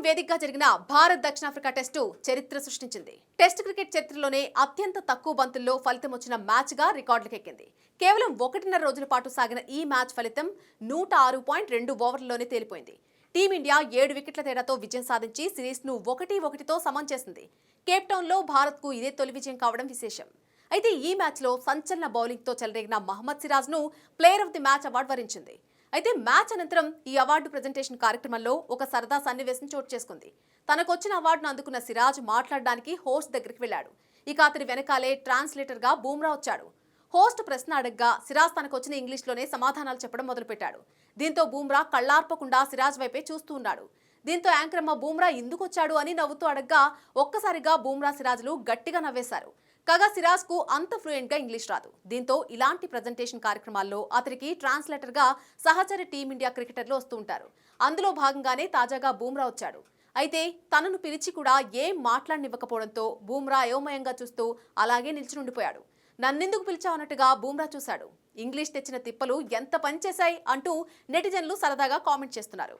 వేదికగా జరిగిన భారత్ దక్షిణాఫ్రికా టెస్టు చరిత్ర సృష్టించింది. టెస్ట్ క్రికెట్ చరిత్రలోనే అత్యంత తక్కువ బంతుల్లో ఫలితం వచ్చిన మ్యాచ్గా రికార్డులకెక్కింది. కేవలం 1.5 రోజుల పాటు సాగిన ఈ మ్యాచ్ ఫలితం 106.2 ఓవర్లలోనే తేలిపోయింది. టీమిండియా 7 వికెట్ల తేడాతో విజయం సాధించి సిరీస్ను 1-1తో సమం చేసింది. కేప్టౌన్లో భారత్కు ఇదే తొలి విజయం కావడం విశేషం. అయితే ఈ మ్యాచ్లో సంచలన బౌలింగ్తో చెలరేగిన మహమ్మద్ సిరాజ్ను player of the match award వరించింది. అయితే మ్యాచ్ అనంతరం ఈ అవార్డు ప్రెజెంటేషన్ కార్యక్రమంలో ఒక సరదా సన్నివేశం చోటు చేసుకుంది. తనకొచ్చిన అవార్డును అందుకున్న సిరాజ్ మాట్లాడడానికి హోస్ట్ దగ్గరికి వెళ్లాడు. ఇక అతని వెనకాలే ట్రాన్స్లేటర్గా బూమ్రా వచ్చాడు. హోస్ట్ ప్రశ్న అడగ్గా సిరాజ్ తనకొచ్చిన ఇంగ్లీష్లోనే సమాధానాలు చెప్పడం మొదలుపెట్టాడు. దీంతో బూమ్రా కళ్లార్పకుండా సిరాజ్ వైపే చూస్తూ ఉన్నాడు. దీంతో యాంకరమ్మ బూమ్రా ఎందుకొచ్చాడు అని నవ్వుతూ అడగ్గా ఒక్కసారిగా బూమ్రా సిరాజ్లు గట్టిగా నవ్వేశారు. కాగా సిరాజ్ కు అంత ఫ్లూయెంట్ గా ఇంగ్లీష్ రాదు. దీంతో ఇలాంటి ప్రెజెంటేషన్ కార్యక్రమాల్లో అతనికి ట్రాన్స్లేటర్ గా సహచర టీమిండియా క్రికెటర్లు వస్తూ ఉంటారు. అందులో భాగంగానే తాజాగా బూమ్రా వచ్చాడు. అయితే తనను పిలిచి కూడా ఏం మాట్లాడనివ్వకపోవడంతో బూమ్రా అయోమయంగా చూస్తూ అలాగే నిల్చునుండిపోయాడు. నన్నెందుకు పిలిచావన్నట్టుగా బూమ్రా చూశాడు. ఇంగ్లీష్ తెచ్చిన తిప్పలు ఎంత పనిచేశాయి అంటూ నెటిజన్లు సరదాగా కామెంట్ చేస్తున్నారు.